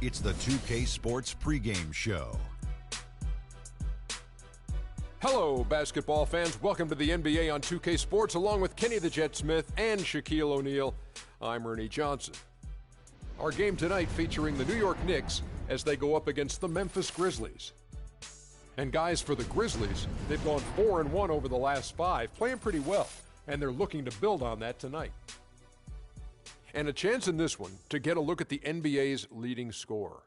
It's the 2K Sports pregame show. Hello, basketball fans. Welcome to the NBA on 2K Sports, along with Kenny the Jet Smith and Shaquille O'Neal. I'm Ernie Johnson. Our game tonight featuring the New York Knicks as they go up against the Memphis Grizzlies. And guys, for the Grizzlies, they've gone 4-1 over the last 5, playing pretty well, and they're looking to build on that tonight. And a chance in this one to get a look at the NBA's leading scorer.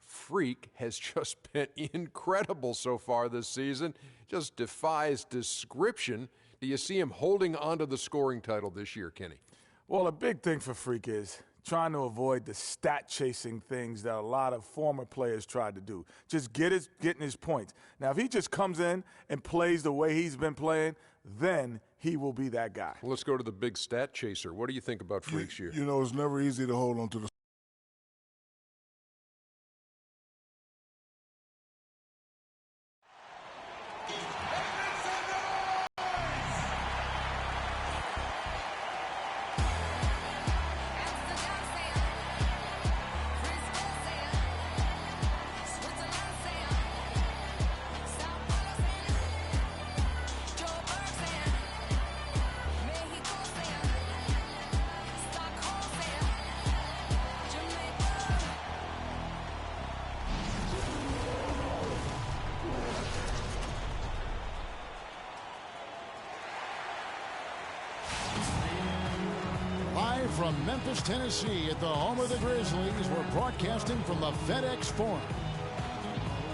Freak has just been incredible so far this season. Just defies description. Do you see him holding onto the scoring title this year, Kenny? Well, a big thing for Freak is trying to avoid the stat-chasing things that a lot of former players tried to do. Just getting his points. Now, if he just comes in and plays the way he's been playing, then he will be that guy. Well, let's go to the big stat chaser. What do you think about Freak's year? You know, it's never easy to hold on to the From Memphis, Tennessee, at the home of the Grizzlies, we're broadcasting from the FedEx Forum.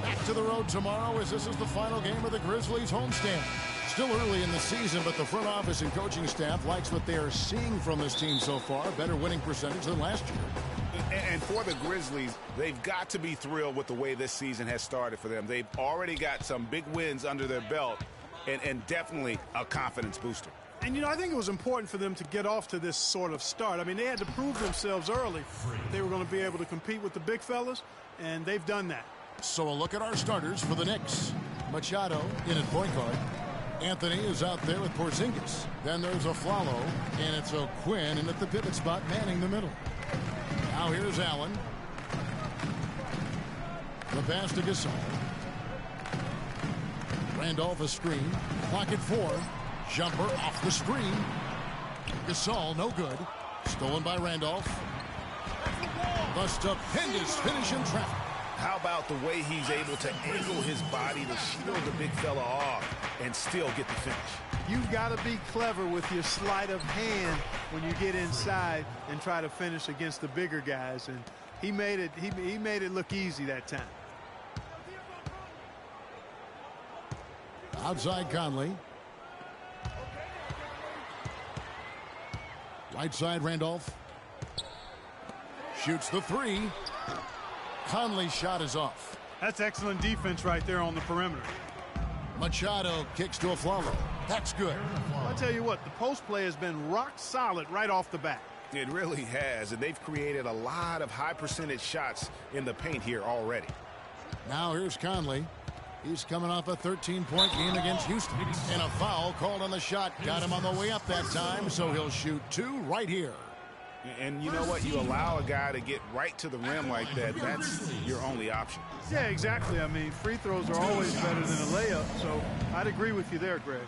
Back to the road tomorrow as this is the final game of the Grizzlies homestand. Still early in the season, but the front office and coaching staff likes what they are seeing from this team so far. Better winning percentage than last year. And for the Grizzlies, they've got to be thrilled with the way this season has started for them. They've already got some big wins under their belt and definitely a confidence booster. And, you know, I think it was important for them to get off to this sort of start. I mean, they had to prove themselves early. They were going to be able to compete with the big fellas, and they've done that. So a look at our starters for the Knicks. Machado in at point guard. Anthony is out there with Porzingis. Then there's Aflalo, and it's O'Quinn in at the pivot spot, manning the middle. Now here's Allen. The pass to Gasol. Randolph a screen. Clock at 4. Jumper off the screen. Gasol, no good. Stolen by Randolph. The stupendous finish in traffic. How about the way he's able to angle his body to shield the big fella off and still get the finish? You've got to be clever with your sleight of hand when you get inside and try to finish against the bigger guys. And he made it look easy that time. Outside Conley. Right side Randolph. Shoots the 3. Conley's shot is off. That's excellent defense right there on the perimeter. Machado kicks to Aflalo. That's good. Well, I tell you what, the post play has been rock solid right off the bat. It really has, and they've created a lot of high percentage shots in the paint here already. Now here's Conley. He's coming off a 13-point game against Houston. And a foul called on the shot. Got him on the way up that time, so he'll shoot 2 right here. And you know what? You allow a guy to get right to the rim like that, that's your only option. Yeah, exactly. I mean, free throws are always better than a layup, so I'd agree with you there, Greg.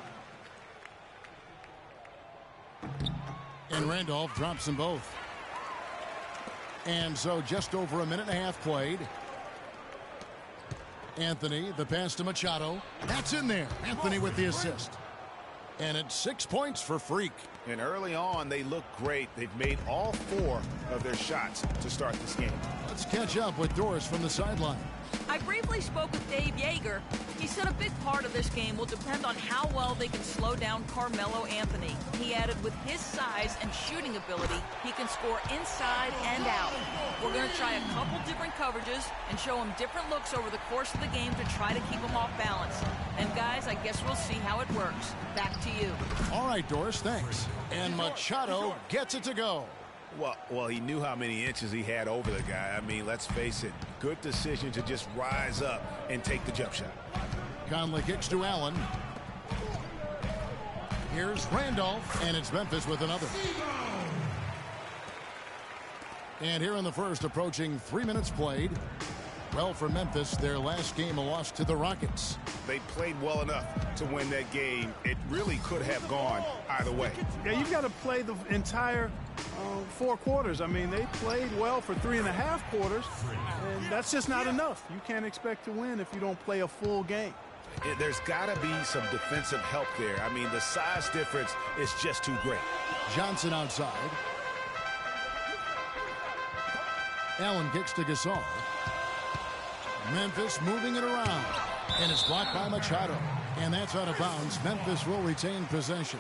And Randolph drops them both. And so just over a minute and a half played. Anthony, the pass to Machado. That's in there. Anthony with the assist. And it's 6 points for Freak. And early on, they look great. They've made all 4 of their shots to start this game. Let's catch up with Doris from the sideline. I briefly spoke with Dave Yeager. He said a big part of this game will depend on how well they can slow down Carmelo Anthony. He added with his size and shooting ability, he can score inside and out. We're going to try a couple different coverages and show him different looks over the course of the game to try to keep him off balance. And guys, I guess we'll see how it works. Back to you. All right, Doris, thanks. And Machado gets it to go. Well, he knew how many inches he had over the guy. I mean, let's face it, good decision to just rise up and take the jump shot. Conley kicks to Allen. Here's Randolph, and it's Memphis with another. And here in the first, approaching 3 minutes played. Well, for Memphis, their last game a loss to the Rockets. They played well enough to win that game. It really could have gone either way. Yeah, you've got to play the entire 4 quarters. I mean, they played well for 3.5 quarters, and that's just not enough. You can't expect to win if you don't play a full game. There's got to be some defensive help there. I mean, the size difference is just too great. Johnson outside. Allen kicks to Gasol. Memphis moving it around. And it's blocked by Machado. And that's out of bounds. Memphis will retain possession.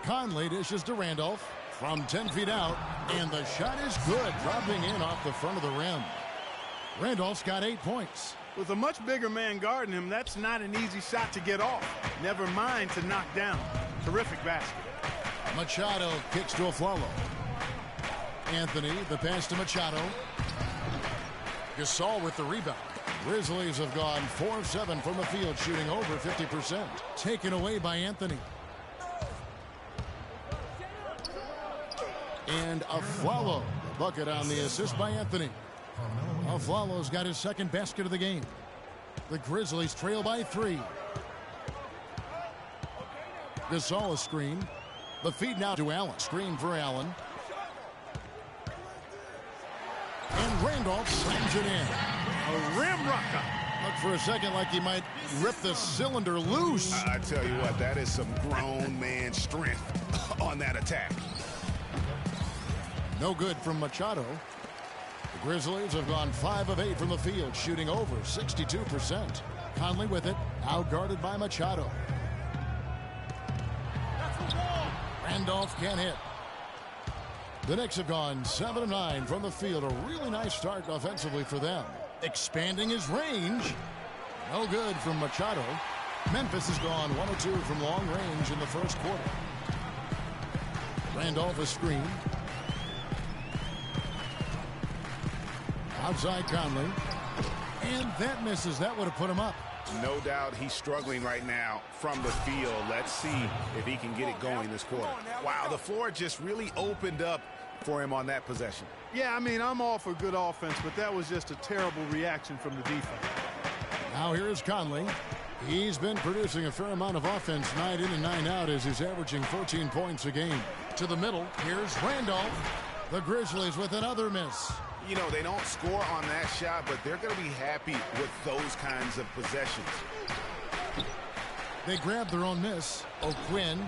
Conley dishes to Randolph from 10 feet out, and the shot is good, dropping in off the front of the rim. Randolph's got 8 points. With a much bigger man guarding him, that's not an easy shot to get off. Never mind to knock down. Terrific basket. Machado kicks to Afflalo. Anthony, the pass to Machado. Gasol with the rebound. Grizzlies have gone 4 of 7 from the field, shooting over 50%. Taken away by Anthony. And Afflalo, the bucket on the assist by Anthony. Afflalo's got his second basket of the game. The Grizzlies trail by 3. Gasol a screen. The feed now to Allen. Screen for Allen. And Randolph slams it in. A rim rocker. Looked for a second like he might rip the cylinder loose. I tell you what, that is some grown man strength on that attack. No good from Machado. The Grizzlies have gone 5 of 8 from the field, shooting over 62%. Conley with it, out guarded by Machado. Randolph can't hit. The Knicks have gone 7 of 9 from the field. A really nice start offensively for them. Expanding his range. No good from Machado. Memphis has gone 1 of 2 from long range in the first quarter. Randolph a screen. Outside Conley. And that misses. That would have put him up. No doubt he's struggling right now from the field. Let's see if he can get it going this quarter. Wow, the floor just really opened up for him on that possession. Yeah, I mean, I'm all for good offense, but that was just a terrible reaction from the defense. Now here is Conley. He's been producing a fair amount of offense night in and night out as he's averaging 14 points a game. To the middle, here's Randolph. The Grizzlies with another miss. You know, they don't score on that shot, but they're going to be happy with those kinds of possessions. They grab their own miss. O'Quinn,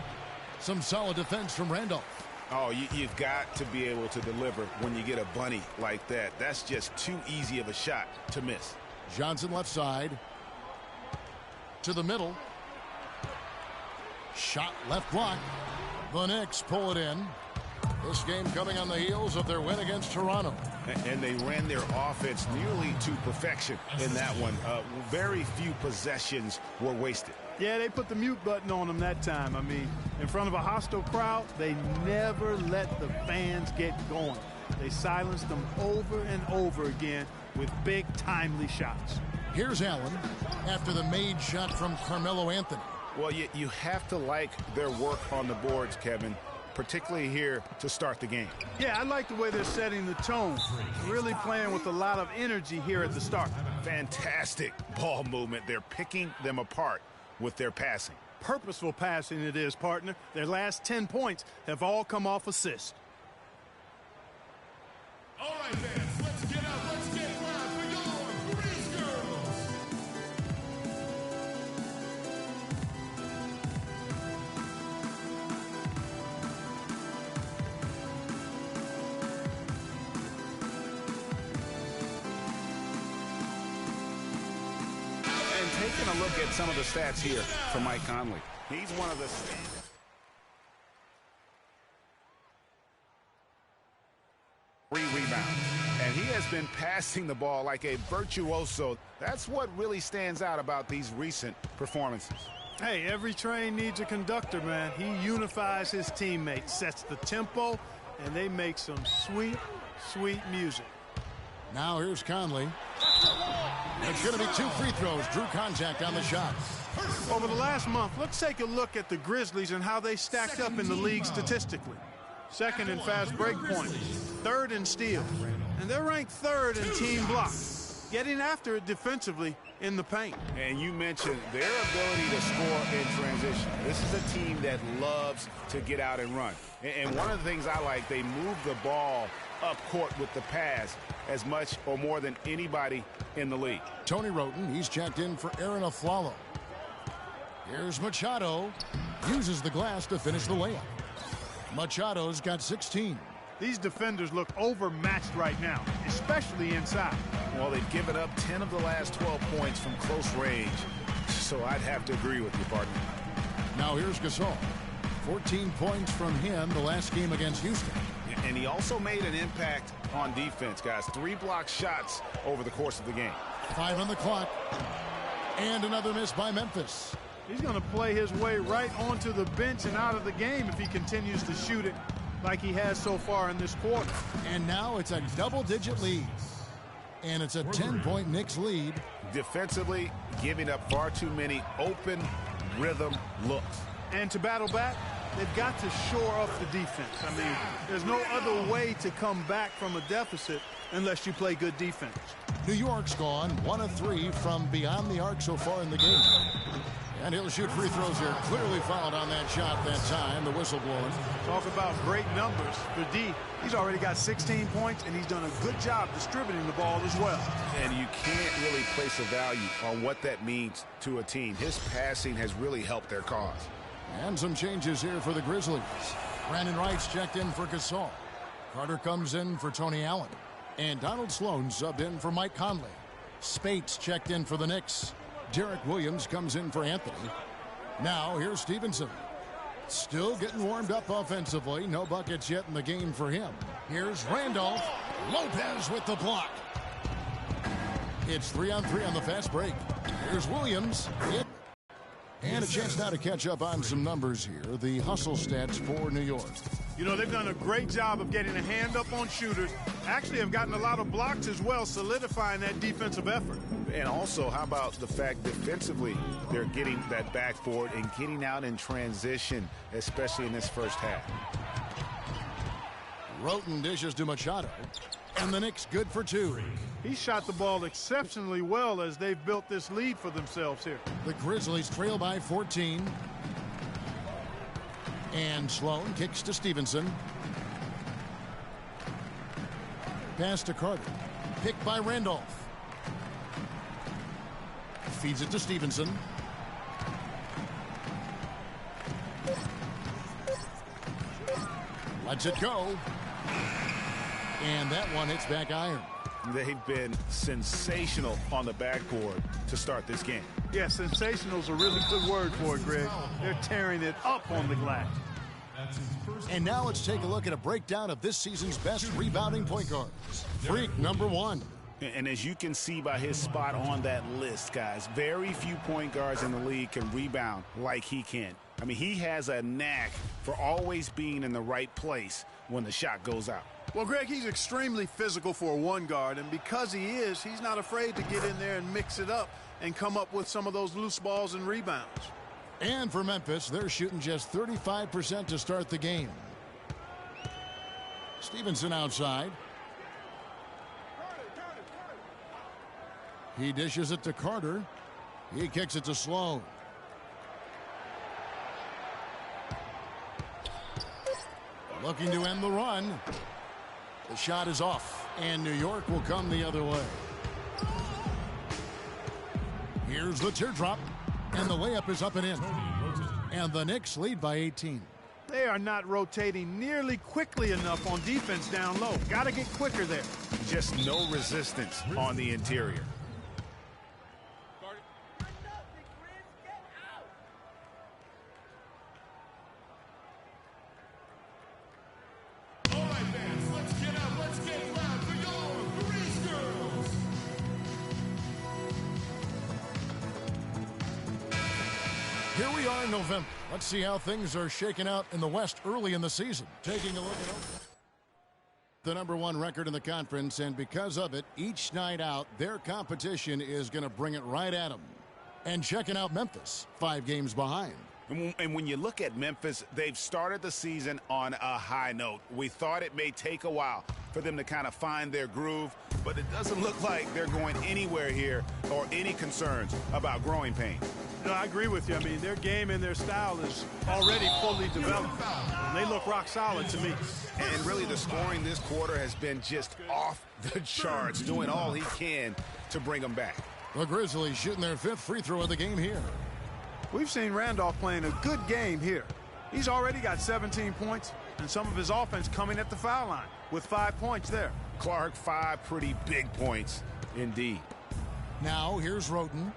some solid defense from Randolph. Oh, you've got to be able to deliver when you get a bunny like that. That's just too easy of a shot to miss. Johnson left side. To the middle. Shot left block. The Knicks pull it in. This game coming on the heels of their win against Toronto. And they ran their offense nearly to perfection in that one. Very few possessions were wasted. Yeah, they put the mute button on them that time. I mean, in front of a hostile crowd, they never let the fans get going. They silenced them over and over again with big, timely shots. Here's Allen after the made shot from Carmelo Anthony. Well, you have to like their work on the boards, Kevin, particularly here to start the game. Yeah, I like the way they're setting the tone. Really playing with a lot of energy here at the start. Fantastic ball movement. They're picking them apart with their passing. Purposeful passing it is, partner. Their last 10 points have all come off assists. All right, fans, let's get up. Let's get live for your Grizz Girls. And taking a look at some of the stats here for Mike Conley. He's one of the standouts. 3 rebounds. And he has been passing the ball like a virtuoso. That's what really stands out about these recent performances. Hey, every train needs a conductor, man. He unifies his teammates, sets the tempo, and they make some sweet, sweet music. Now here's Conley. It's going to be 2 free throws. Drew contact on the shot. Over the last month, let's take a look at the Grizzlies and how they stacked up in the league statistically. Second in fast break points, third in steals, and they're ranked third in team blocks, getting after it defensively in the paint. And you mentioned their ability to score in transition. This is a team that loves to get out and run. And one of the things I like, they move the ball up court with the pass as much or more than anybody in the league. Tony Roten, he's checked in for Aaron Aflalo. Here's Machado. Uses the glass to finish the layup. Machado's got 16. These defenders look overmatched right now, especially inside. Well, they've given up 10 of the last 12 points from close range, so I'd have to agree with you, partner. Now here's Gasol. 14 points from him the last game against Houston. And he also made an impact on defense, guys. 3 block shots over the course of the game. 5 on the clock. And another miss by Memphis. He's going to play his way right onto the bench and out of the game if he continues to shoot it like he has so far in this quarter. And now it's a double-digit lead. And it's a 10-point Knicks lead. Defensively, giving up far too many open rhythm looks. And to battle back, they've got to shore up the defense. I mean, there's no other way to come back from a deficit unless you play good defense. New York's gone 1 of 3 from beyond the arc so far in the game. And he'll shoot free throws here. Clearly fouled on that shot that time. The whistle blowing. Talk about great numbers for D. He's already got 16 points, and he's done a good job distributing the ball as well. And you can't really place a value on what that means to a team. His passing has really helped their cause. And some changes here for the Grizzlies. Brandon Wright's checked in for Gasol. Carter comes in for Tony Allen. And Donald Sloan subbed in for Mike Conley. Spates checked in for the Knicks. Derek Williams comes in for Anthony. Now here's Stevenson. Still getting warmed up offensively. No buckets yet in the game for him. Here's Randolph. Lopez with the block. It's 3-on-3 on the fast break. Here's Williams. And a chance now to catch up on some numbers here. The hustle stats for New York. You know, they've done a great job of getting a hand up on shooters. Actually have gotten a lot of blocks as well, solidifying that defensive effort. And also, how about the fact defensively they're getting that backboard and getting out in transition, especially in this first half. Roten dishes to Machado. And the Knicks good for 2. He shot the ball exceptionally well as they've built this lead for themselves here. The Grizzlies trail by 14. And Sloan kicks to Stevenson. Pass to Carter. Picked by Randolph. Feeds it to Stevenson. Lets it go. And that one hits back iron. They've been sensational on the backboard to start this game. Yeah, sensational is a really good word for it, Greg. They're tearing it up on the glass. And now let's take a look at a breakdown of this season's best rebounding point guards. Freak number 1. And as you can see by his spot on that list, guys, very few point guards in the league can rebound like he can. I mean, he has a knack for always being in the right place when the shot goes out. Well, Greg, he's extremely physical for a 1 guard, and because he is, he's not afraid to get in there and mix it up and come up with some of those loose balls and rebounds. And for Memphis, they're shooting just 35% to start the game. Stevenson outside. He dishes it to Carter. He kicks it to Sloan. Looking to end the run. The shot is off, and New York will come the other way. Here's the teardrop, and the layup is up and in. And the Knicks lead by 18. They are not rotating nearly quickly enough on defense down low. Got to get quicker there. Just no resistance on the interior. Here we are in November. Let's see how things are shaking out in the West early in the season. Taking a look at the #1 record in the conference, and because of it, each night out, their competition is going to bring it right at them. And checking out Memphis, 5 games behind. And when you look at Memphis, they've started the season on a high note. We thought it may take a while for them to kind of find their groove, but it doesn't look like they're going anywhere here or any concerns about growing pains. No, I agree with you. I mean, their game and their style is already fully developed. And they look rock solid to me. And really the scoring this quarter has been just off the charts, doing all he can to bring them back. The Grizzlies shooting their 5th free throw of the game here. We've seen Randolph playing a good game here. He's already got 17 points and some of his offense coming at the foul line with 5 points there. Clark, 5 pretty big points indeed. Now here's Roten.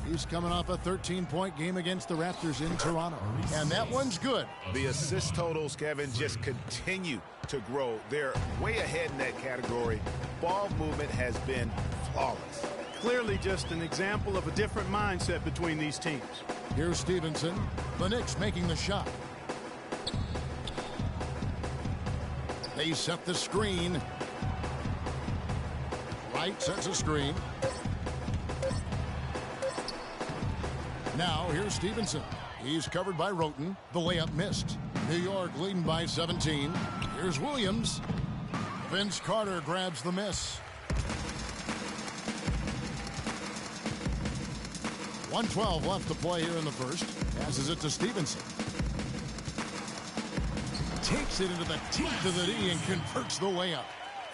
He's coming off a 13-point game against the Raptors in Toronto. And that one's good. The assist totals, Kevin, just continue to grow. They're way ahead in that category. Ball movement has been flawless. Clearly just an example of a different mindset between these teams. Here's Stevenson. The Knicks making the shot. They set the screen. Wright sets a screen. Now here's Stevenson. He's covered by Roten. The layup missed. New York leading by 17. Here's Williams. Vince Carter grabs the miss. 1:12 left to play here in the first. Passes it to Stevenson. Takes it into the teeth of the knee and converts the layup.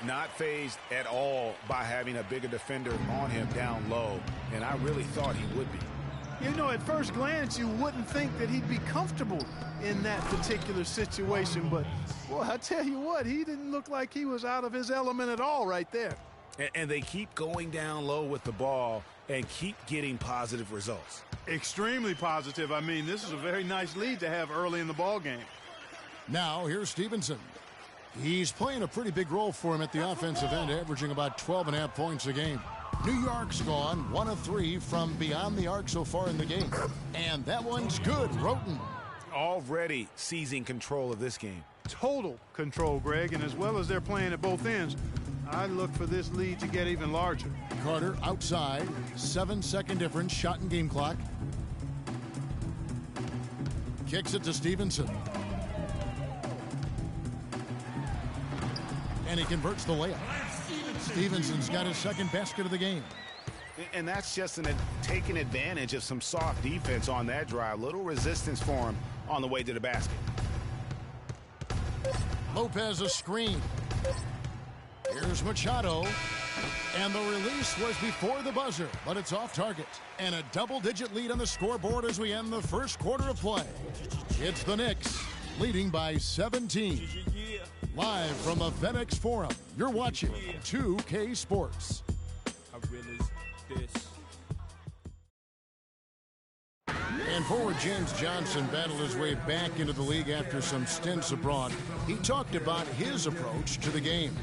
Not fazed at all by having a bigger defender on him down low, and I really thought he would be. You know, at first glance, you wouldn't think that he'd be comfortable in that particular situation, but, boy, I tell you what, he didn't look like he was out of his element at all right there. And they keep going down low with the ball and keep getting positive results. Extremely positive. I mean, this is a very nice lead to have early in the ball game. Now here's Stevenson. He's playing a pretty big role for him at the offensive end, averaging about 12.5 points a game. New York's gone 1 of 3 from beyond the arc so far in the game. And that one's good. Roten. Already seizing control of this game. Total control, Greg, and as well as they're playing at both ends, I look for this lead to get even larger. Carter outside. 7-second difference. Shot and game clock. Kicks it to Stevenson. And he converts the layup. Stevenson's got his 2nd basket of the game. And that's just taking advantage of some soft defense on that drive. Little resistance for him on the way to the basket. Lopez a screen. Here's Machado. And the release was before the buzzer, but it's off target. And a double-digit lead on the scoreboard as we end the first quarter of play. It's the Knicks leading by 17. Live from the FedEx Forum, you're watching 2K Sports. And forward James Johnson battled his way back into the league after some stints abroad. He talked about his approach to the game.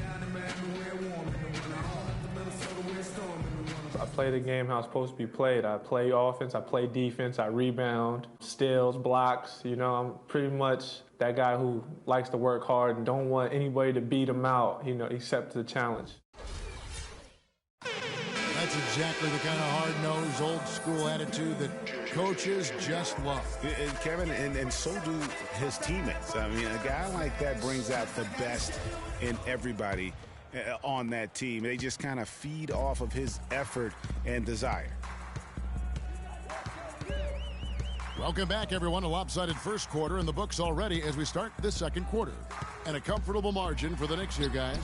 I play the game how it's supposed to be played. I play offense, I play defense, I rebound, steals, blocks. You know, I'm pretty much that guy who likes to work hard and don't want anybody to beat him out, you know, except the challenge. That's exactly the kind of hard-nosed, old-school attitude that coaches just love. And Kevin, and so do his teammates. I mean, a guy like that brings out the best in everybody on that team. They just kind of feed off of his effort and desire. Welcome back, everyone. A lopsided first quarter in the books already as we start the second quarter. And a comfortable margin for the Knicks here, guys.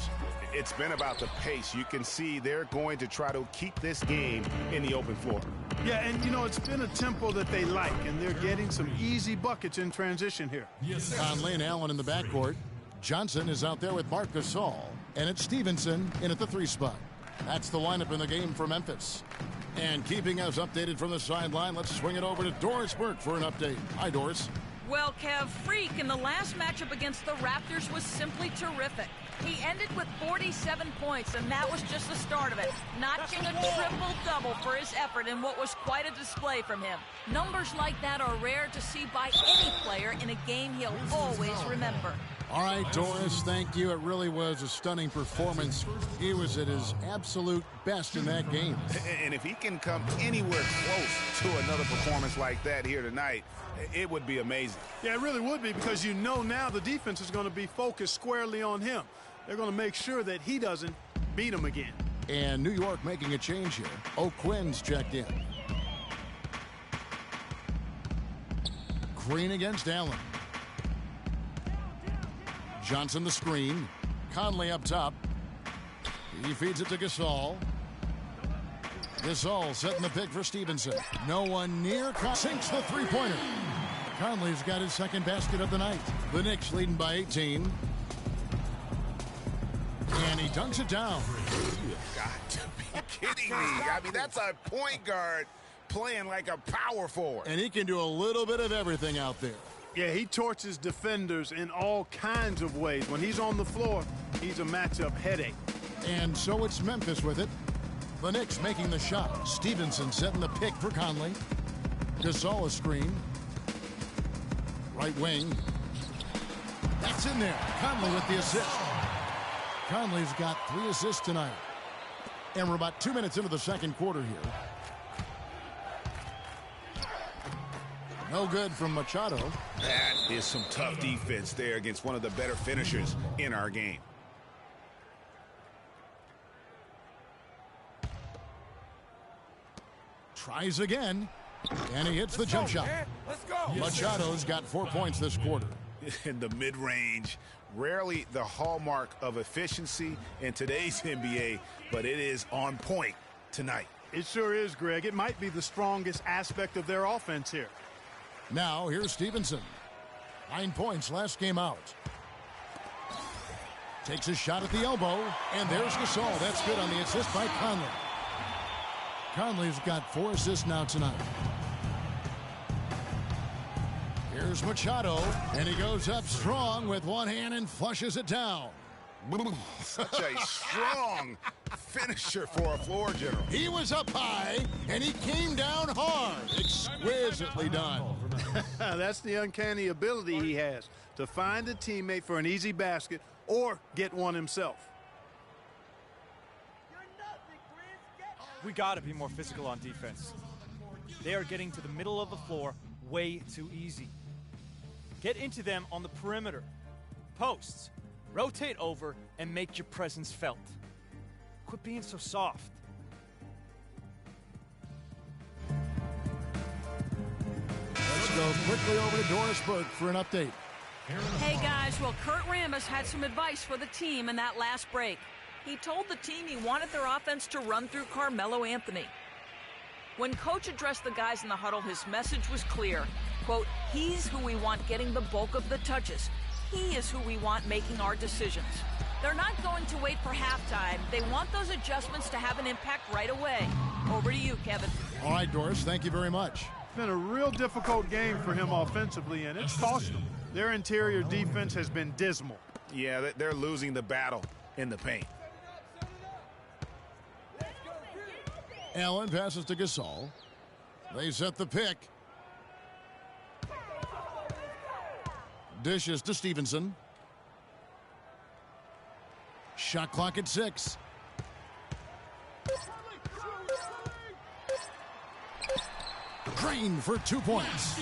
It's been about the pace. You can see they're going to try to keep this game in the open floor. Yeah, and, you know, it's been a tempo that they like, and they're getting some easy buckets in transition here. Conley and Allen in the backcourt. Johnson is out there with Marc Gasol. And it's Stevenson in at the 3 spot. That's the lineup in the game for Memphis. And keeping us updated from the sideline, let's swing it over to Doris Burke for an update. Hi, Doris. Well, Kev, Freak in the last matchup against the Raptors was simply terrific. He ended with 47 points, and that was just the start of it, notching a triple-double for his effort in what was quite a display from him. Numbers like that are rare to see by any player in a game he'll always remember. All right, Doris, thank you. It really was a stunning performance. He was at his absolute best in that game. And if he can come anywhere close to another performance like that here tonight, it would be amazing. Yeah, it really would be, because you know now the defense is going to be focused squarely on him. They're going to make sure that he doesn't beat him again. And New York making a change here. O'Quinn's checked in. Green against Allen. Johnson the screen. Conley up top. He feeds it to Gasol. Gasol setting the pick for Stevenson. No one near. Sinks the three-pointer. Conley's got his second basket of the night. The Knicks leading by 18. And he dunks it down. You've got to be kidding me. I mean, that's a point guard playing like a power forward. And he can do a little bit of everything out there. Yeah, he torches defenders in all kinds of ways. When he's on the floor, he's a matchup headache. And so it's Memphis with it. The Knicks making the shot. Stevenson setting the pick for Conley. Gasol a screen. Right wing. That's in there. Conley with the assist. Conley's got 3 assists tonight. And we're about 2 minutes into the second quarter here. No good from Machado. That is some tough defense there against one of the better finishers in our game. Tries again. And he hits the jump shot. Let's go. Machado's got 4 points this quarter. In the mid-range, rarely the hallmark of efficiency in today's NBA, but it is on point tonight. It sure is, Greg. It might be the strongest aspect of their offense here. Now, here's Stevenson. 9 points last game out. Takes a shot at the elbow, and there's Gasol. That's good on the assist by Conley. Conley's got 4 assists now tonight. Here's Machado, and he goes up strong with one hand and flushes it down. Such a strong finisher for a floor general. He was up high, and he came down hard. Exquisitely done. That's the uncanny ability he has to find a teammate for an easy basket or get one himself. We got to be more physical on defense. They are getting to the middle of the floor way too easy. Get into them on the perimeter. Posts. Rotate over and make your presence felt. Quit being so soft. Let's go quickly over to Doris Burke for an update. Hey guys, well, Kurt Rambis had some advice for the team in that last break. He told the team he wanted their offense to run through Carmelo Anthony. When coach addressed the guys in the huddle, his message was clear. Quote, he's who we want getting the bulk of the touches. He is who we want making our decisions. They're not going to wait for halftime. They want those adjustments to have an impact right away. Over to you, Kevin. All right, Doris, thank you very much. It's been a real difficult game for him offensively, and it's cost them. Their interior defense has been dismal. Yeah, they're losing the battle in the paint. Allen passes to Gasol. They set the pick. Dishes to Stevenson. Shot clock at 6. Green for 2 points.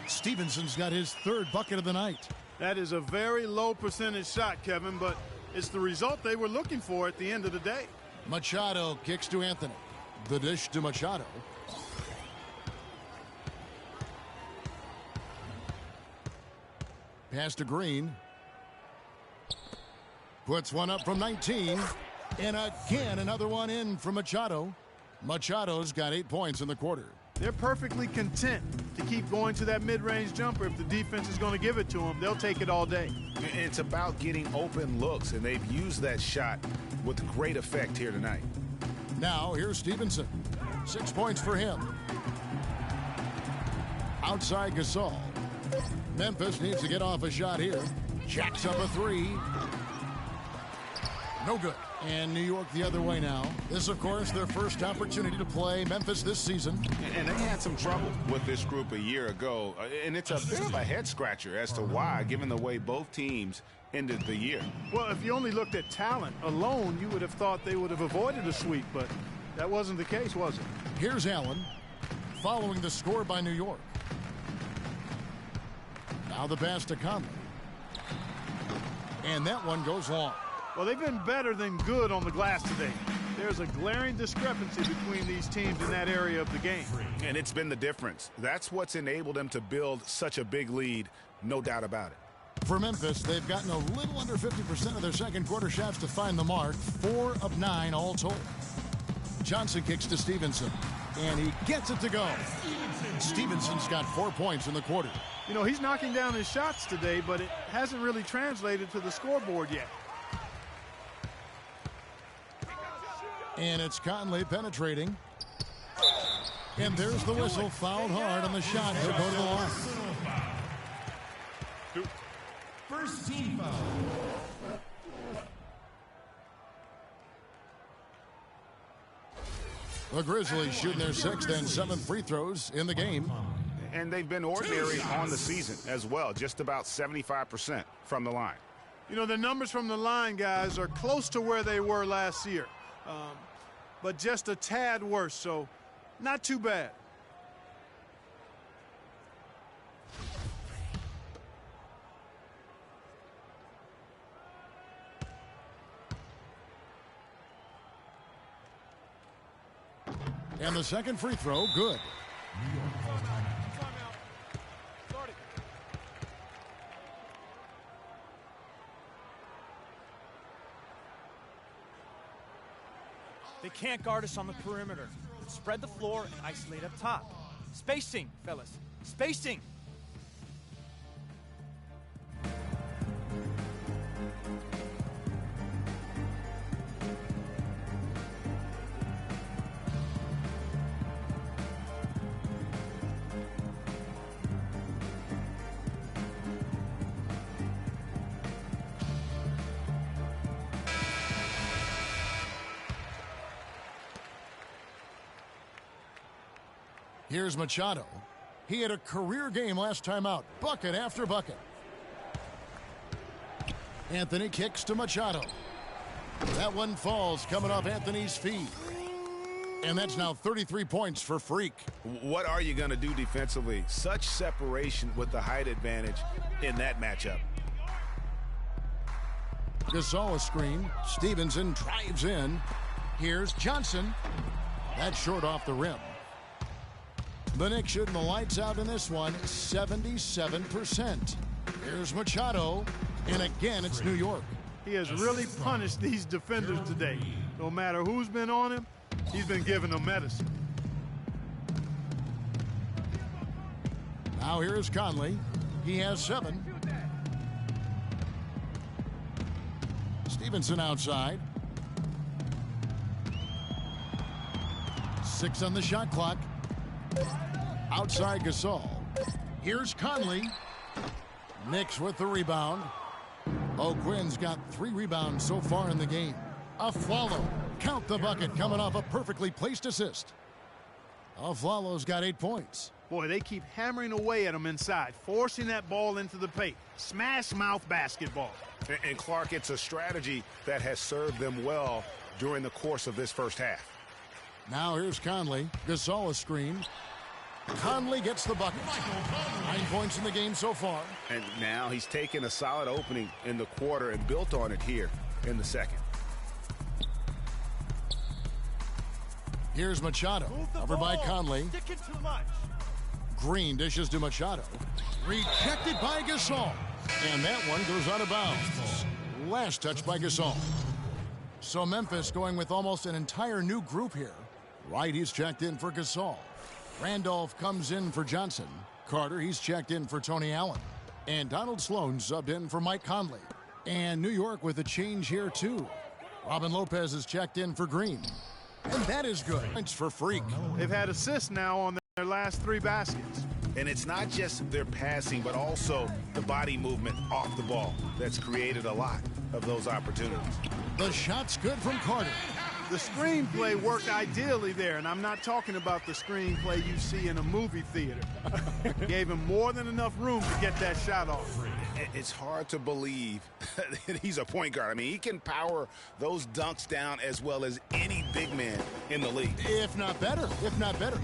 Stevenson's got his 3rd bucket of the night. That is a very low percentage shot, Kevin, but it's the result they were looking for at the end of the day. Machado kicks to Anthony. The dish to Machado. Pass to Green. Puts one up from 19. And again, another one in from Machado. Machado's got 8 points in the quarter. They're perfectly content to keep going to that mid-range jumper. If the defense is going to give it to them, they'll take it all day. It's about getting open looks, and they've used that shot with great effect here tonight. Now, here's Stevenson. 6 points for him. Outside Gasol. Memphis needs to get off a shot here. Jacks up a 3. No good. And New York the other way now. This, of course, their first opportunity to play Memphis this season. And they had some trouble with this group a year ago. And it's a bit of a head-scratcher as to why, given the way both teams ended the year. Well, if you only looked at talent alone, you would have thought they would have avoided a sweep, but that wasn't the case, was it? Here's Allen, following the score by New York. Now the pass to Conley. And that one goes long. Well, they've been better than good on the glass today. There's a glaring discrepancy between these teams in that area of the game. And it's been the difference. That's what's enabled them to build such a big lead, no doubt about it. For Memphis, they've gotten a little under 50% of their second quarter shots to find the mark, 4 of 9 all told. Johnson kicks to Stevenson, and he gets it to go. Stevenson's got 4 points in the quarter. You know, he's knocking down his shots today, but it hasn't really translated to the scoreboard yet. And it's Conley penetrating. And there's the whistle, fouled hard on the shot. He'll go to the line. First team foul. The Grizzlies shooting their 6th and 7th free throws in the game. And they've been ordinary on the season as well, just about 75% from the line. You know, the numbers from the line, guys, are close to where they were last year. But just a tad worse, so not too bad. And the second free throw, good. They can't guard us on the perimeter. Spread the floor and isolate up top. Spacing, fellas. Spacing. Here's Machado. He had a career game last time out. Bucket after bucket. Anthony kicks to Machado. That one falls coming off Anthony's feet. And that's now 33 points for Freak. What are you going to do defensively? Such separation with the height advantage in that matchup. Gasol a screen. Stevenson drives in. Here's Johnson. That's short off the rim. The Knicks shooting the lights out in this one, 77%. Here's Machado, and again it's New York. He has really punished these defenders today. No matter who's been on him, he's been giving them medicine. Now here's Conley. He has 7. Stevenson outside. 6 on the shot clock. Outside Gasol. Here's Conley. Knicks with the rebound. O'Quinn's got 3 rebounds so far in the game. Aflalo. Count the bucket coming off a perfectly placed assist. Aflalo's got 8 points. Boy, they keep hammering away at him inside, forcing that ball into the paint. Smash mouth basketball. And Clark, it's a strategy that has served them well during the course of this first half. Now here's Conley. Gasol a screen. Conley gets the bucket. 9 points in the game so far. And now he's taken a solid opening in the quarter and built on it here in the second. Here's Machado. Over by Conley. Green dishes to Machado. Rejected by Gasol. And that one goes out of bounds. Last touch by Gasol. So Memphis going with almost an entire new group here. Wright, he's checked in for Gasol. Randolph comes in for Johnson. Carter, he's checked in for Tony Allen. And Donald Sloan subbed in for Mike Conley. And New York with a change here, too. Robin Lopez is checked in for Green. And that is good. Points for Freak. They've had assists now on their last 3 baskets. And it's not just their passing, but also the body movement off the ball that's created a lot of those opportunities. The shot's good from Carter. The screenplay worked ideally there, and I'm not talking about the screenplay you see in a movie theater. Gave him more than enough room to get that shot off. It's hard to believe that he's a point guard. I mean, he can power those dunks down as well as any big man in the league. If not better.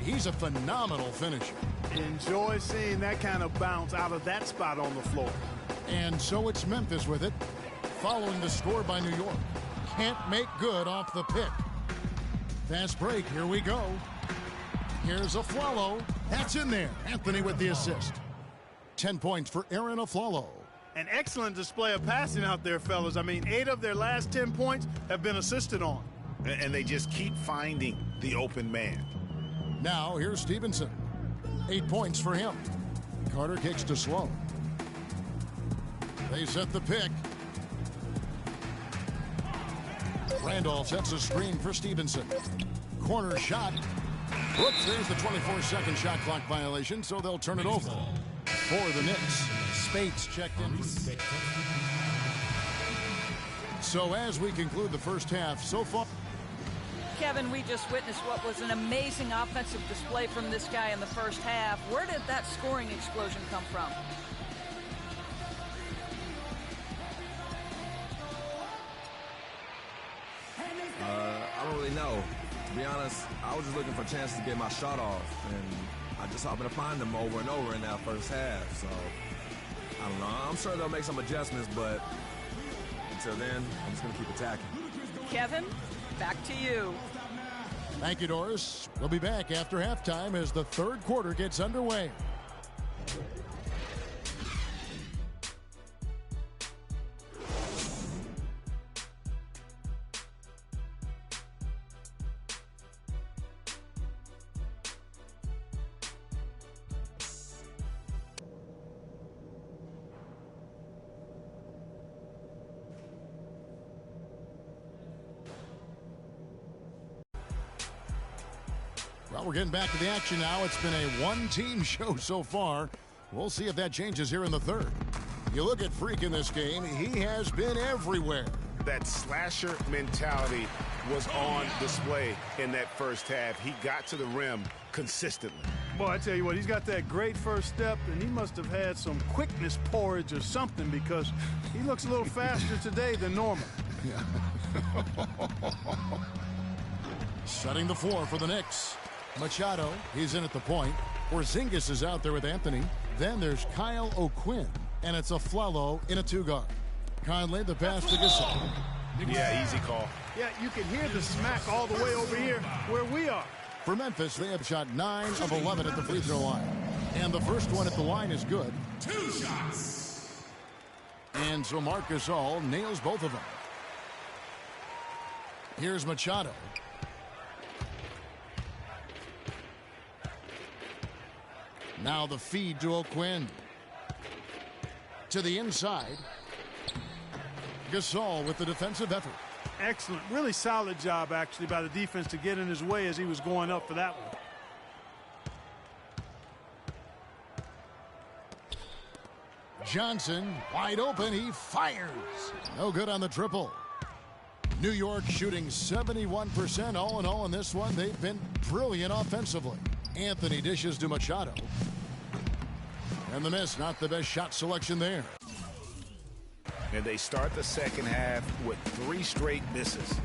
He's a phenomenal finisher. Enjoy seeing that kind of bounce out of that spot on the floor. And so it's Memphis with it, following the score by New York. Can't make good off the pick. Fast break, here we go. Here's Aflalo. That's in there. Anthony with the assist. 10 points for Aaron Aflalo. An excellent display of passing out there, fellas. I mean, 8 of their last 10 points have been assisted on. And they just keep finding the open man. Now, here's Stevenson. 8 points for him. Carter kicks to Sloan. They set the pick. Randolph sets a screen for Stevenson. Corner shot. Whoops, there's the 24-second shot clock violation, so they'll turn it over. For the Knicks, Spates checked in. So as we conclude the first half, so far... Kevin, we just witnessed what was an amazing offensive display from this guy in the first half. Where did that scoring explosion come from? I don't really know. To be honest, I was just looking for chances to get my shot off, and I just happened to find them over and over in that first half. So, I don't know. I'm sure they'll make some adjustments, but until then, I'm just going to keep attacking. Kevin, back to you. Thank you, Doris. We'll be back after halftime as the third quarter gets underway. Well, we're getting back to the action now. It's been a one-team show so far. We'll see if that changes here in the third. You look at Freak in this game, he has been everywhere. That slasher mentality was on display in that first half. He got to the rim consistently. Boy, I tell you what, he's got that great first step, and he must have had some quickness porridge or something because he looks a little faster today than normal. Yeah. Shutting the floor for the Knicks. Machado, he's in at the point. Porzingis is out there with Anthony. Then there's Kyle O'Quinn, and it's Aflalo in a two-guard. Conley, the pass to Gasol. Yeah, easy call. Yeah, you can hear the smack all the way over here where we are. For Memphis, they have shot 9 of 11 at the free throw line. And the first one at the line is good. 2 shots. And so Marc Gasol nails both of them. Here's Machado. Now the feed to O'Quinn. To the inside. Gasol with the defensive effort. Excellent. Really solid job, actually, by the defense to get in his way as he was going up for that one. Johnson, wide open. He fires. No good on the triple. New York shooting 71% all in all in this one. They've been brilliant offensively. Anthony dishes to Machado. And the miss, not the best shot selection there. And they start the second half with 3 straight misses.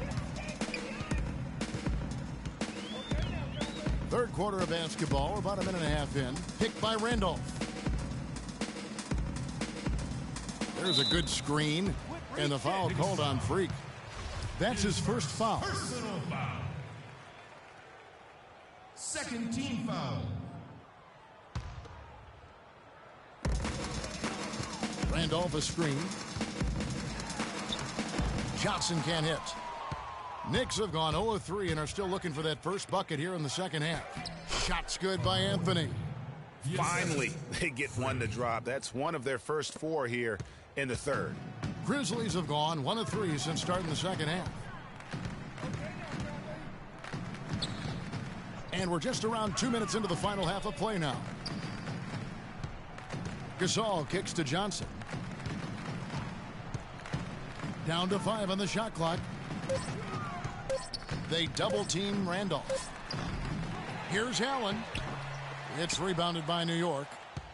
Third quarter of basketball, about a minute and a half in. Picked by Randolph. There's a good screen. And the foul called on Freak. That's his first foul. Personal foul. Second team foul. Randolph a screen. Johnson can't hit. Knicks have gone 0-3 and are still looking for that first bucket here in the second half. Shots good by Anthony. Finally, they get one to drop. That's one of their first 4 here in the third. Grizzlies have gone 1-3 since starting the second half. And we're just around 2 minutes into the final half of play now. Gasol kicks to Johnson. Down to 5 on the shot clock. They double team Randolph. Here's Allen. It's rebounded by New York.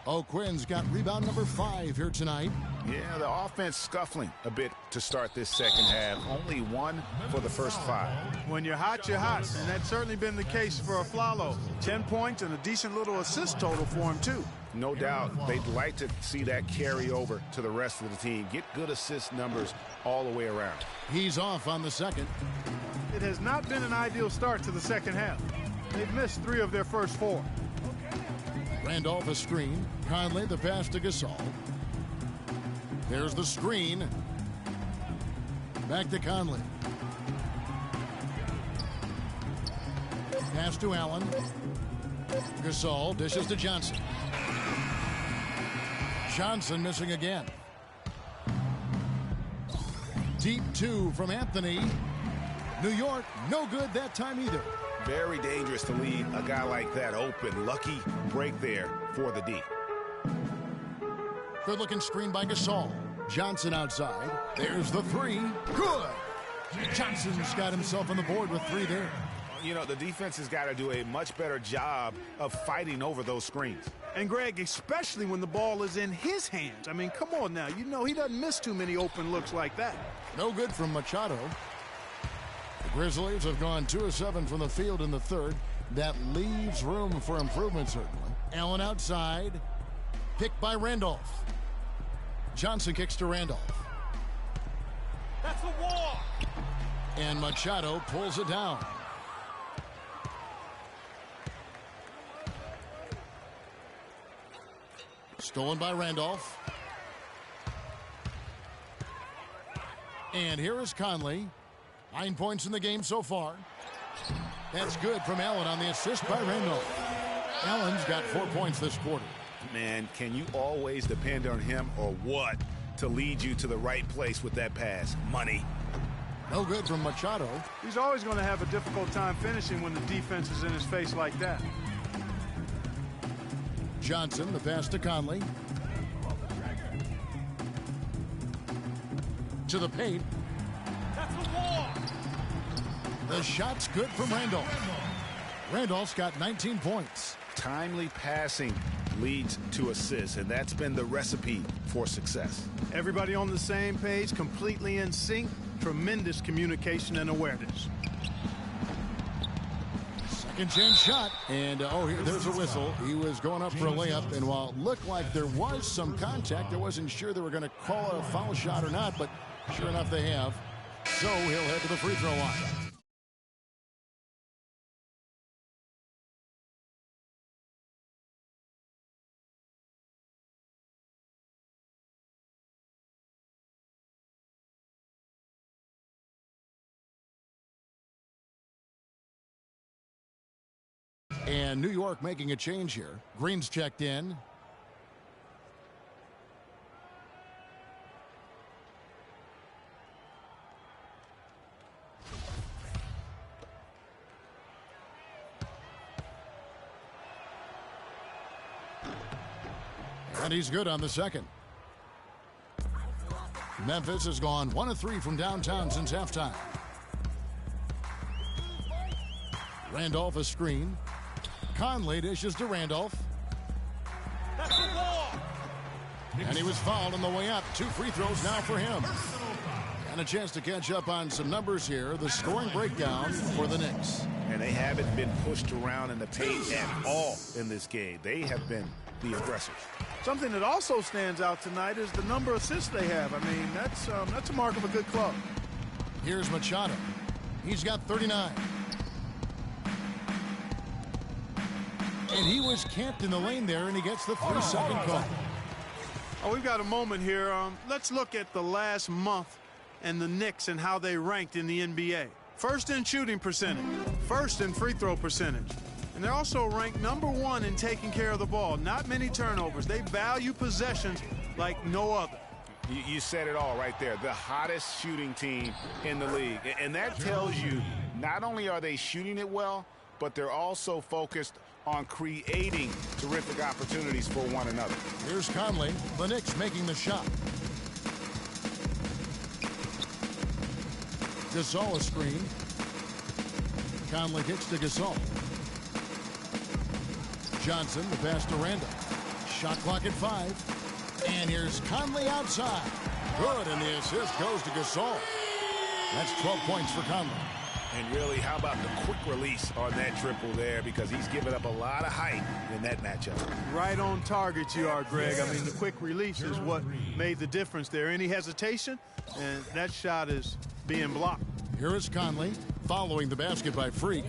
O'Quinn's got rebound number 5 here tonight. Yeah, the offense scuffling a bit to start this second half. Only 1 for the first 5. When you're hot, and that's certainly been the case for Aflalo. 10 points and a decent little assist total for him, too. No doubt they'd like to see that carry over to the rest of the team. Get good assist numbers all the way around. He's off on the second. It has not been an ideal start to the second half. They've missed 3 of their first 4. Randolph a screen. Conley the pass to Gasol. There's the screen. Back to Conley. Pass to Allen. Gasol dishes to Johnson. Johnson missing again. Deep 2 from Anthony. New York, no good that time either. Very dangerous to leave a guy like that open. Lucky break there for the D. Good looking screen by Gasol. Johnson outside. There's the 3. Good. Johnson's got himself on the board with 3 there. You know, the defense has got to do a much better job of fighting over those screens. And, Greg, especially when the ball is in his hands. I mean, come on now. You know he doesn't miss too many open looks like that. No good from Machado. The Grizzlies have gone 2 of 7 from the field in the third. That leaves room for improvement, certainly. Allen outside. Picked by Randolph. Johnson kicks to Randolph. That's a walk. And Machado pulls it down. Stolen by Randolph. And here is Conley. 9 points in the game so far. That's good from Allen on the assist by Randolph. Allen's got 4 points this quarter. Man, can you always depend on him or what to lead you to the right place with that pass? Money. No good from Machado. He's always going to have a difficult time finishing when the defense is in his face like that. Johnson, the pass to Conley. To the paint. That's a walk. The shot's good from Randolph. Randolph's got 19 points. Timely passing leads to assists, and that's been the recipe for success. Everybody on the same page, completely in sync. Tremendous communication and awareness. Second chance shot. And, there's a whistle. He was going up for a layup, and while it looked like there was some contact, I wasn't sure they were going to call it a foul shot or not, but sure enough they have. So he'll head to the free throw line. And New York making a change here. Green's checked in. And he's good on the second. Memphis has gone 1 of 3 from downtown since halftime. Randolph a screen. Conley dishes to Randolph. That's a walk. And he was fouled on the way up. 2 free throws now for him. And a chance to catch up on some numbers here. The scoring breakdown for the Knicks. And they haven't been pushed around in the paint at all in this game. They have been the aggressors. Something that also stands out tonight is the number of assists they have. I mean, that's a mark of a good club. Here's Machado. He's got 39. And he was camped in the lane there, and he gets the 3-second call. Oh, we've got a moment here. Let's look at the last month and the Knicks and how they ranked in the NBA. First in shooting percentage, first in free throw percentage. And they're also ranked number 1 in taking care of the ball. Not many turnovers. They value possessions like no other. You said it all right there. The hottest shooting team in the league. And that tells you not only are they shooting it well, but they're also focused on creating terrific opportunities for one another. Here's Conley, the Knicks making the shot. Gasol a screen. Conley kicks to Gasol. Johnson, the pass to Randall. Shot clock at 5. And here's Conley outside. Good, and the assist goes to Gasol. That's 12 points for Conley. And really, how about the quick release on that triple there, because he's given up a lot of height in that matchup. Right on target you are, Greg. I mean, the quick release is what made the difference there. Any hesitation, and that shot is being blocked. Here is Conley following the basket by Freak.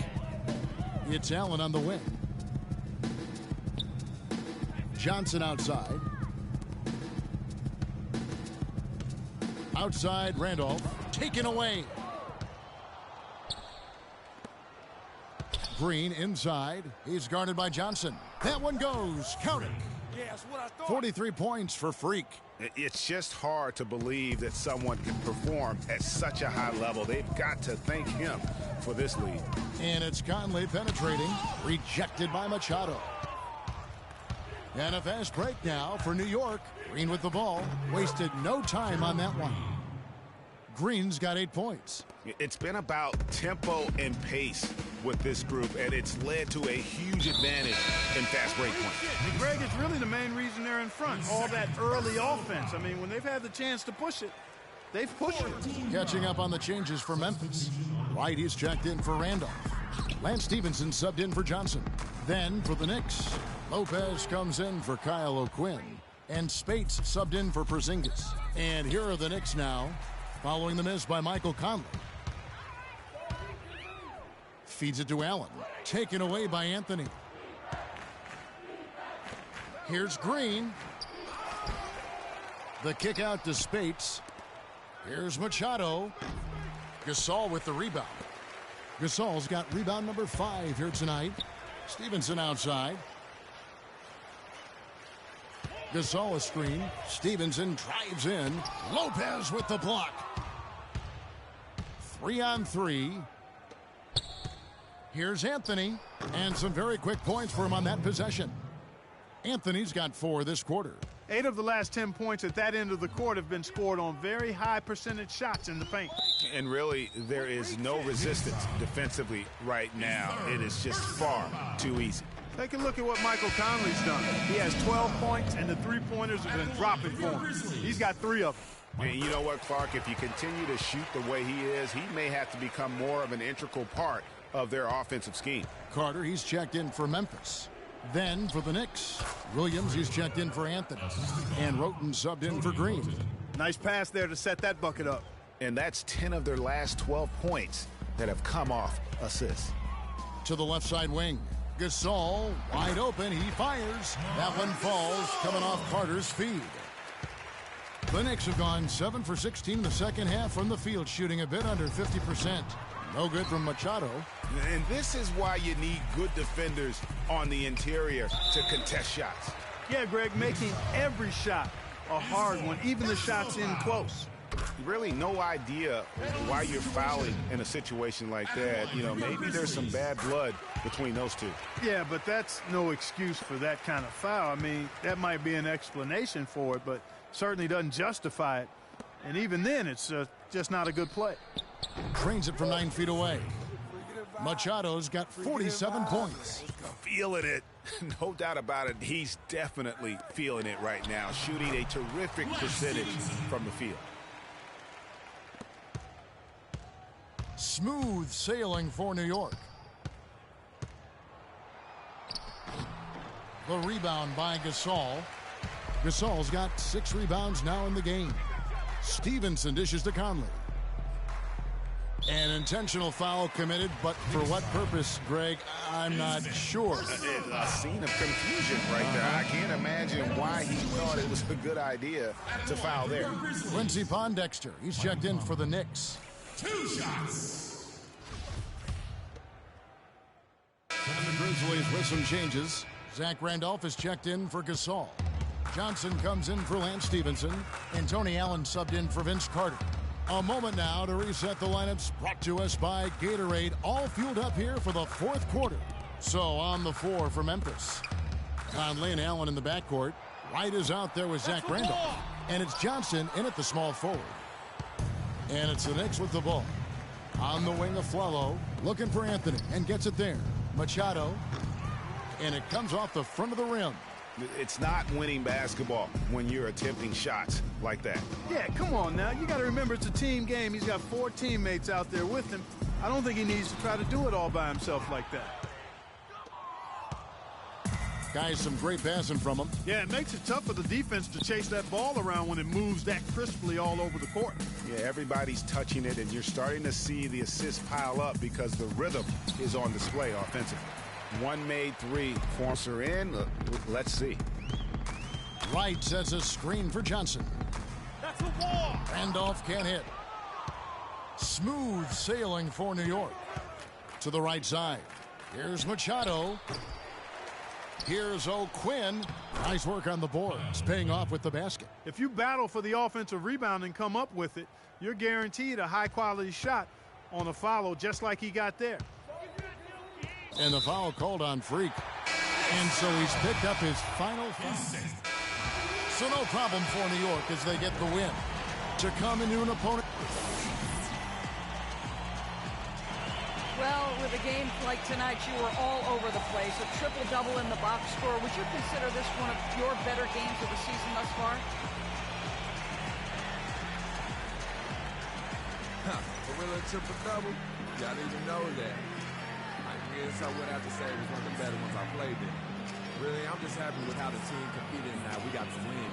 It's Allen on the wing. Johnson outside. Outside, Randolph. Taken away. Green inside. He's guarded by Johnson. That one goes. Count it. 43 points for Freak. It's just hard to believe that someone can perform at such a high level. They've got to thank him for this lead. And it's Conley penetrating. Rejected by Machado. And a fast break now for New York. Green with the ball. Wasted no time on that one. Green's got 8 points. It's been about tempo and pace with this group, and it's led to a huge advantage in fast break points. And Greg, it's really the main reason they're in front. All that early offense. I mean, when they've had the chance to push it, they've pushed it. Catching up on the changes for Memphis. White, he's checked in for Randolph. Lance Stevenson subbed in for Johnson. Then for the Knicks, Lopez comes in for Kyle O'Quinn. And Spates subbed in for Porzingis. And here are the Knicks now, following the miss by Michael Conley. Feeds it to Allen. Taken away by Anthony. Here's Green. The kick out to Spates. Here's Machado. Gasol with the rebound. Gasol's got rebound number 5 here tonight. Stevenson outside. Gasol a screen. Stevenson drives in. Lopez with the block. 3-on-3. Here's Anthony. And some very quick points for him on that possession. Anthony's got 4 this quarter. 8 of the last 10 points at that end of the court have been scored on very high percentage shots in the paint. And really, there is no resistance defensively right now. It is just far too easy. Take a look at what Michael Conley's done. He has 12 points, and the three-pointers have been dropping for him. He's got 3 of them. And you know what, Clark? If you continue to shoot the way he is, he may have to become more of an integral part of their offensive scheme. Carter, he's checked in for Memphis. Then for the Knicks, Williams, he's checked in for Anthony. And Roten subbed in for Green. Nice pass there to set that bucket up. And that's 10 of their last 12 points that have come off assists. To the left side wing. Gasol, wide open, he fires. That one falls, coming off Carter's feed. The Knicks have gone 7 for 16 in the second half from the field, shooting a bit under 50%. No good from Machado. And this is why you need good defenders on the interior to contest shots. Yeah, Greg, making every shot a hard one, even the shots in close. Really no idea why you're fouling in a situation like that. You know, maybe there's some bad blood between those two. Yeah, but that's no excuse for that kind of foul. I mean, that might be an explanation for it, but certainly doesn't justify it. And even then, it's just not a good play. Trains it from 9 feet away. Machado's got 47 points. Feeling it. No doubt about it. He's definitely feeling it right now, shooting a terrific percentage from the field. Smooth sailing for New York. The rebound by Gasol. Gasol's got 6 rebounds now in the game. Stevenson dishes to Conley. An intentional foul committed, but for what purpose, Greg, I'm not sure. A scene of confusion right there. I can't imagine why he thought it was a good idea to foul there. Quincy Pondexter, he's checked in for the Knicks. 2 shots. And the Grizzlies with some changes. Zach Randolph is checked in for Gasol. Johnson comes in for Lance Stevenson. And Tony Allen subbed in for Vince Carter. A moment now to reset the lineups, brought to us by Gatorade, all fueled up here for the fourth quarter. So on the floor for Memphis. Conley and Allen in the backcourt. Wright is out there with Zach Randolph. And it's Johnson in at the small forward. And it's the Knicks with the ball. On the wing of Flello, looking for Anthony, and gets it there. Machado, and it comes off the front of the rim. It's not winning basketball when you're attempting shots like that. Yeah, come on now. You got to remember it's a team game. He's got 4 teammates out there with him. I don't think he needs to try to do it all by himself like that. Guys, some great passing from him. Yeah, it makes it tough for the defense to chase that ball around when it moves that crisply all over the court. Yeah, everybody's touching it, and you're starting to see the assists pile up because the rhythm is on display offensively. One made 3. Forcer in. Let's see. Wright sets a screen for Johnson. That's a wall. Randolph can't hit. Smooth sailing for New York. To the right side. Here's Machado. Here's O'Quinn. Nice work on the boards, paying off with the basket. If you battle for the offensive rebound and come up with it, you're guaranteed a high-quality shot on a follow just like he got there. And the foul called on Freak. And so he's picked up his final foul. So no problem for New York as they get the win. To come into an opponent. Well, with a game like tonight, you were all over the place. A triple-double in the box score. Would you consider this one of your better games of the season thus far? A real triple-double? Y'all didn't even know that. I guess I would have to say it was one of the better ones I played in. Really, I'm just happy with how the team competed and how we got the win.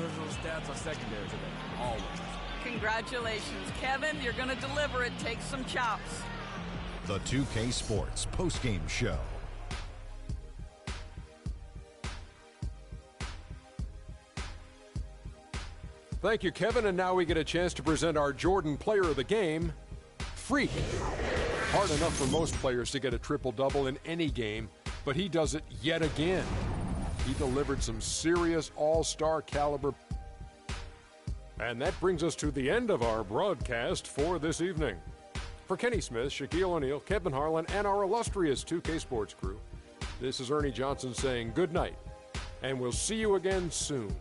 Personal stats are secondary today, always. Congratulations, Kevin. You're going to deliver it. Take some chops. The 2K Sports postgame show. Thank you, Kevin. And now we get a chance to present our Jordan Player of the Game, Freak. Hard enough for most players to get a triple-double in any game, but he does it yet again. He delivered some serious all-star caliber. And that brings us to the end of our broadcast for this evening. For Kenny Smith, Shaquille O'Neal, Kevin Harlan, and our illustrious 2K Sports crew, this is Ernie Johnson saying good night, and we'll see you again soon.